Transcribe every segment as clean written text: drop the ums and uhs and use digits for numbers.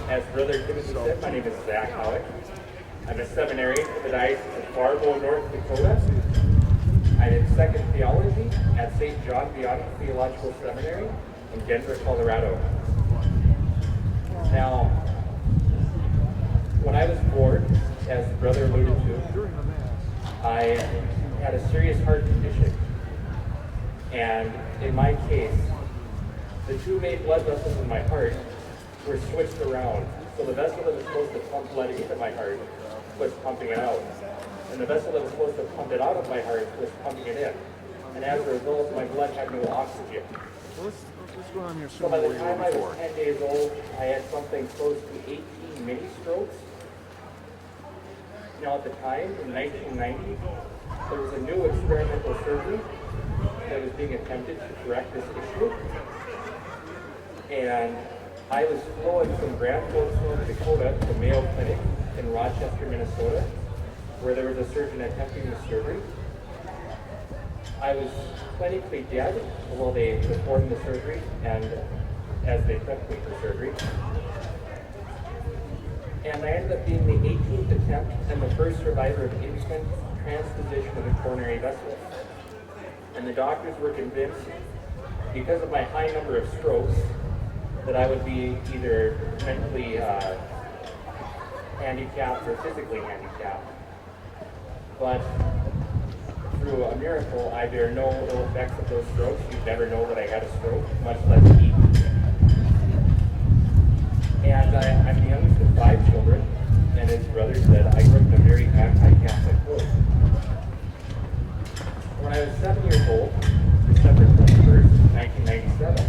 As Brother Timothy said, my name is Zach Howick. I'm a seminarian for the Diocese of Fargo, North Dakota. I did second theology at St. John Vianney Theological Seminary in Denver, Colorado. Now, when I was born, as the brother alluded to, I had a serious heart condition. And in my case, the two main blood vessels in my heart were switched around. So the vessel that was supposed to pump blood into my heart was pumping it out. And the vessel that was supposed to pump it out of my heart was pumping it in. And as a result, my blood had no oxygen. What's going on here? So by the time I was 10 days old, I had something close to 18 mini strokes. Now at the time, in 1990, there was a new experimental surgery that was being attempted to correct this issue. And I was flown from Grand Forks, North Dakota to Mayo Clinic in Rochester, Minnesota, where there was a surgeon attempting the surgery. I was clinically dead while they performed the surgery and as they prepped me for surgery. And I ended up being the 18th attempt and the first survivor of instant transposition of the coronary vessel. And the doctors were convinced, because of my high number of strokes, that I would be either mentally handicapped or physically handicapped. But through a miracle, I bear no ill effects of those strokes. You'd never know that I had a stroke, much less eat. And I'm the youngest of 5 children, and as brother said, I grew up in a very anti-Catholic home. When I was 7 years old, December 21st, 1997,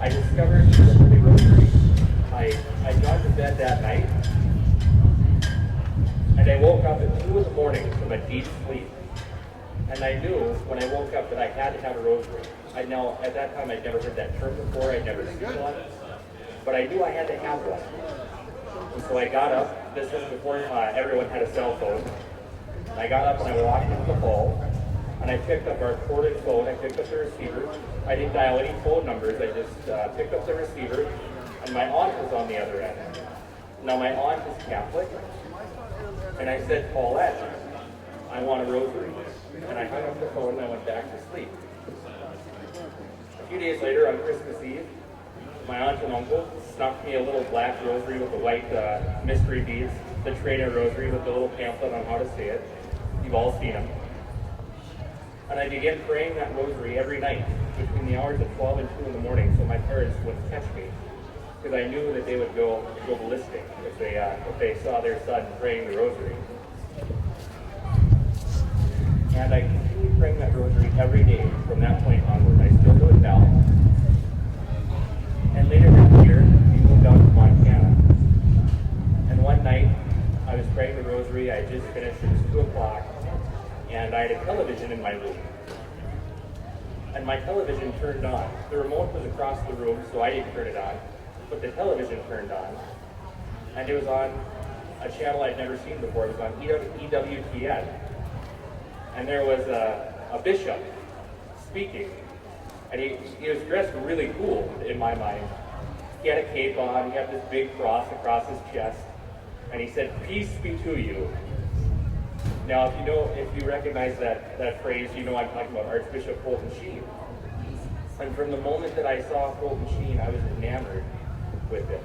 I discovered the Holy Rosary. I got to bed that night, and I woke up at 2 in the morning from a deep sleep. And I knew when I woke up that I had to have a rosary. At that time, I'd never heard that term before. I'd never seen one. But I knew I had to have one. And so I got up. This was before everyone had a cell phone. And I got up and I walked into the hall. And I picked up our corded phone. I picked up the receiver. I didn't dial any phone numbers. I just picked up the receiver. And my aunt was on the other end. Now, my aunt is Catholic. And I said, Paulette, I want a rosary. And I hung up the phone and I went back to sleep. A few days later, on Christmas Eve, my aunt and uncle snuck me a little black rosary with the white mystery beads, the trainer rosary with the little pamphlet on how to say it. You've all seen them. And I began praying that rosary every night between the hours of 12 and 2 in the morning so my parents wouldn't catch me. Because I knew that they would go ballistic if they saw their son praying the rosary. And I continued praying that rosary every day from that point onward. I still do it now. And later that year, we moved out to Montana. And one night, I was praying the rosary. I had just finished. It was 2 o'clock. And I had a television in my room. And my television turned on. The remote was across the room, so I didn't turn it on. But the television turned on. And it was on a channel I'd never seen before. It was on EWTN. And there was a bishop speaking. And he was dressed really cool in my mind. He had a cape on, he had this big cross across his chest, and he said, "Peace be to you." Now, if you recognize that phrase, you know I'm talking about Archbishop Fulton Sheen. And from the moment that I saw Fulton Sheen, I was enamored with him.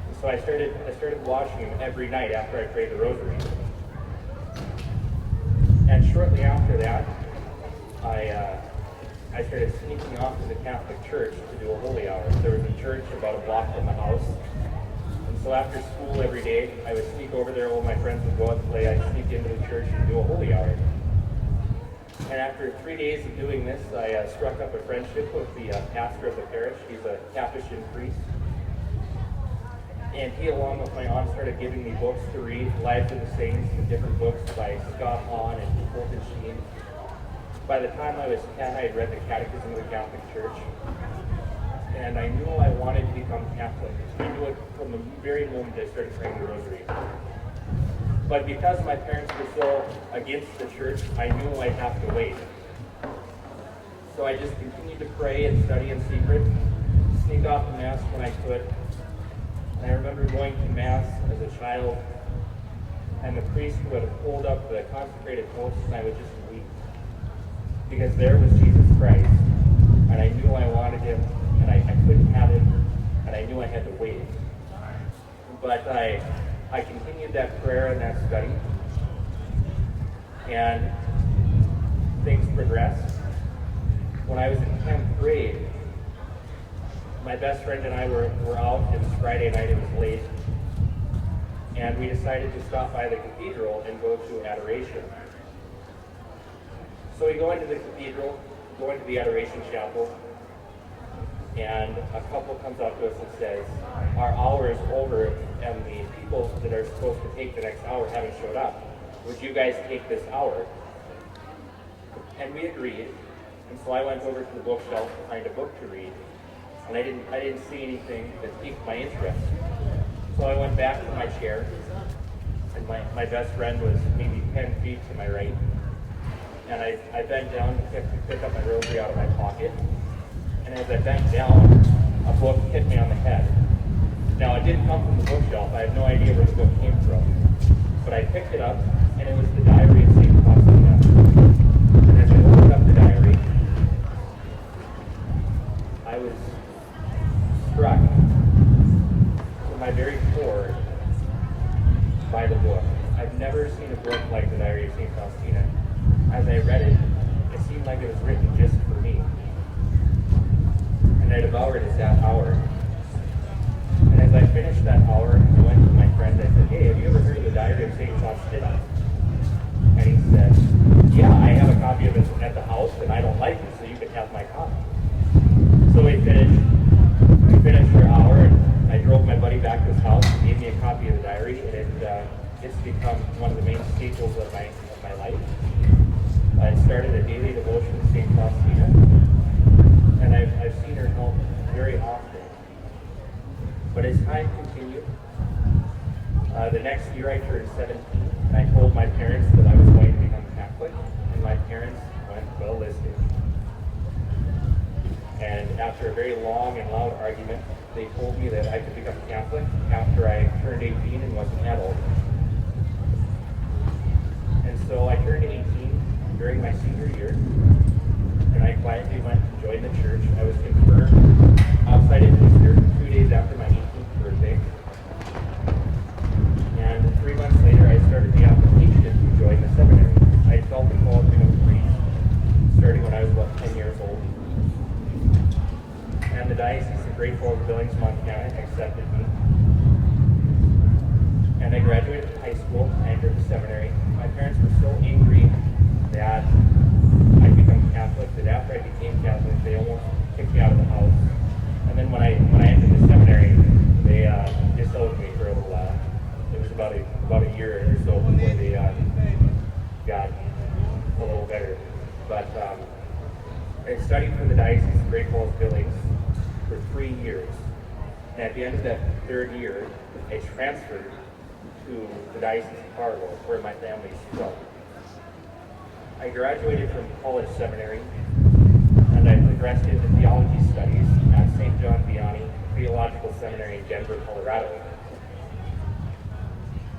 And so I started watching him every night after I prayed the rosary. And shortly after that, I started sneaking off to the Catholic Church to do a holy hour. There was a church about a block from the house. And so after school every day, I would sneak over there while my friends would go out and play. I'd sneak into the church and do a holy hour. And after 3 days of doing this, I struck up a friendship with the pastor of the parish. He's a Capuchin priest. And he, along with my aunt, started giving me books to read, Lives of the Saints, and different books by Scott Hahn and Fulton Sheen. By the time I was 10, I had read the Catechism of the Catholic Church. And I knew I wanted to become Catholic. I knew it from the very moment I started praying the rosary. But because my parents were so against the church, I knew I'd have to wait. So I just continued to pray and study in secret, sneak off the Mass when I could. And I remember going to Mass as a child, and the priest would hold up the consecrated host, and I would just weep. Because there was Jesus Christ, and I knew I wanted him, and I couldn't have him, and I knew I had to wait. But I continued that prayer and that study, and things progressed. When I was in 10th grade, my best friend and I were out. It was Friday night, it was late, and we decided to stop by the cathedral and go to adoration. So we go into the cathedral, go into the adoration chapel, and a couple comes up to us and says, our hour is over and the people that are supposed to take the next hour haven't showed up. Would you guys take this hour? And we agreed. And so I went over to the bookshelf to find a book to read. And I didn't see anything that piqued my interest. So I went back to my chair, and my best friend was maybe 10 feet to my right. And I bent down to pick up my rosary out of my pocket. And as I bent down, a book hit me on the head. Now, it didn't come from the bookshelf. I have no idea where the book came from. But I picked it up, and it was the Diary of St. Faustina. And as I opened up the diary, I was struck to my very core by the book. I've never seen a book like the Diary of St. Faustina. As I read it, it seemed like it was written just for me. And I devoured it that hour. And as I finished that hour, I went to my friend and I said, hey, have you ever heard of the Diary of St. Faustina? And he said, yeah, I have a copy of it at the house and I don't like it, so you can have my copy. So we finished our hour, and I drove my buddy back to his house and gave me a copy of the diary, and it's become one of the main staples of my life. I started a daily devotion to St. Faustina, and I've seen her help very often. But as time continued, the next year I turned 17, and I told my parents that I was going to become Catholic, and my parents went ballistic. And after a very long and loud argument, they told me that I could become Catholic after I turned 18 and was an adult. And so I turned 18 during my senior year, and I quietly went to join the church. I was confirmed outside of Easter, 2 days after my 18th birthday. And 3 months later, I started the application to join the seminary. I felt the call to become a priest, starting when I was about 10 years old. And the Diocese of Great Falls, Billings, Montana accepted me. And I graduated from high school, I entered the seminary. My parents were so angry that I'd become Catholic, that after I became Catholic, they almost kicked me out of the house. And then when I entered the seminary, they disowned me for a little while. It was about a year or so before they got a little better. But I studied for the Diocese of Great Falls, Billings for 3 years. And at the end of that third year, I transferred to the Diocese of Fargo, where my family's from. I graduated from college seminary, and I progressed into theology studies at St. John Vianney Theological Seminary in Denver, Colorado.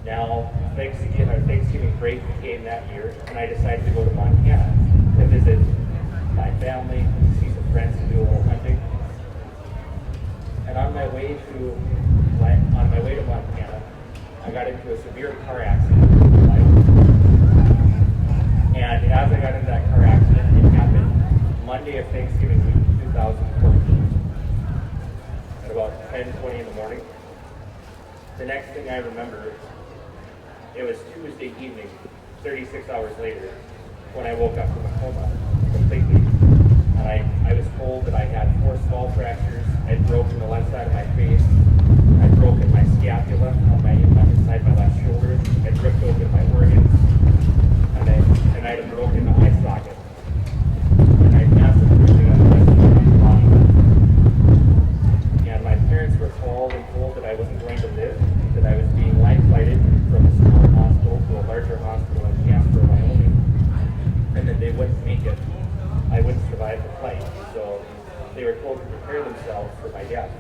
Now, Thanksgiving break came that year, and I decided to go to Montana to visit my family, see some friends, and do a little hunting. And on my way to Montana, I got into a severe car accident with my life. And as I got into that car accident, it happened Monday of Thanksgiving week 2014 at about 10:20 in the morning. The next thing I remember, it was Tuesday evening, 36 hours later, when I woke up from a coma completely. And I was told that I had 4 skull fractures. I'd broken the left side of my face. I'd broken my scapula inside my left shoulder. I'd ripped open my organs. And I'd broken the eye socket. And I'd massive bruising on the rest of my body. And my parents were called and told that I wasn't going to live, that I was being life-flighted from a small hospital to a larger hospital in Casper, Wyoming, and that they wouldn't make it. I wouldn't survive the flight. So they were told to prepare themselves for my death.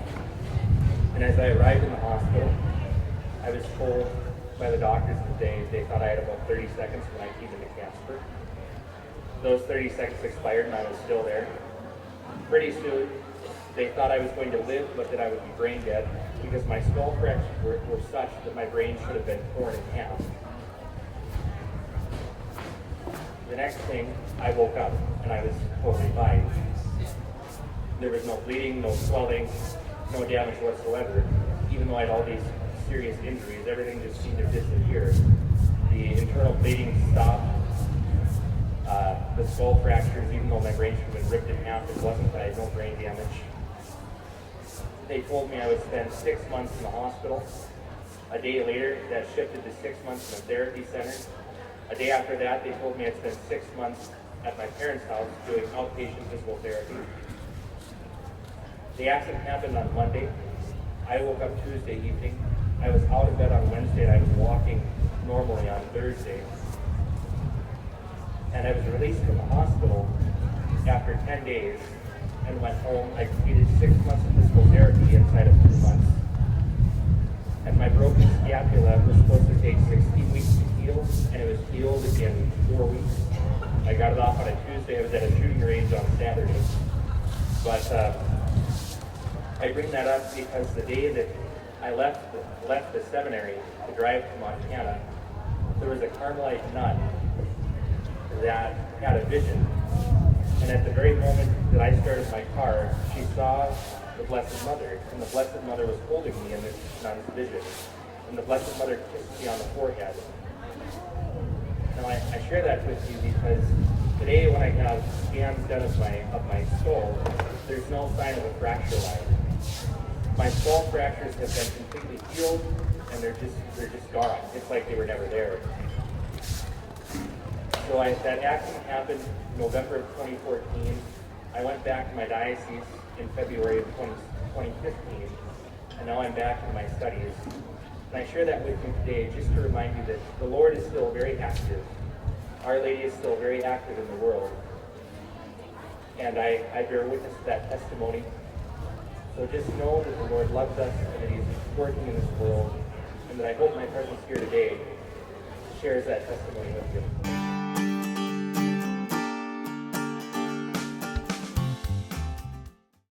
And as I arrived in the hospital, I was told by the doctors that they thought I had about 30 seconds when I came into Casper. Those 30 seconds expired and I was still there. Pretty soon, they thought I was going to live, but that I would be brain dead because my skull fractures were such that my brain should have been torn in half. The next thing, I woke up and I was totally fine. There was no bleeding, no swelling, no damage whatsoever. Even though I had all these serious injuries, everything just seemed to disappear. The internal bleeding stopped. The skull fractures, even though my brain should have been ripped in half, it wasn't. I had no brain damage. They told me I would spend 6 months in the hospital. A day later, that shifted to 6 months in a therapy center. A day after that, they told me I'd spend 6 months at my parents' house doing outpatient physical therapy. The accident happened on Monday. I woke up Tuesday evening. I was out of bed on Wednesday and I was walking normally on Thursday. And I was released from the hospital after 10 days and went home. I completed 6 months of physical therapy inside of 2 months. And my broken scapula was supposed to take 16 weeks to heal, and it was healed in 4 weeks. I got it off on a Tuesday. I was at a shooting range on Saturday. But I bring that up because the day that I left the seminary to drive to Montana, there was a Carmelite nun that had a vision. And at the very moment that I started my car, she saw the Blessed Mother, and the Blessed Mother was holding me in this nun's vision. And the Blessed Mother kissed me on the forehead. Now I share that with you because today when I have scans done of my skull, there's no sign of a fracture line. My skull fractures have been completely healed, and they're just gone. It's like they were never there. So that accident happened November of 2014. I went back to my diocese in February of 2015, and now I'm back in my studies. And I share that with you today just to remind you that the Lord is still very active. Our Lady is still very active in the world. And I bear witness to that testimony. So just know that the Lord loves us and that He's working in this world, and that I hope my presence here today shares that testimony with you.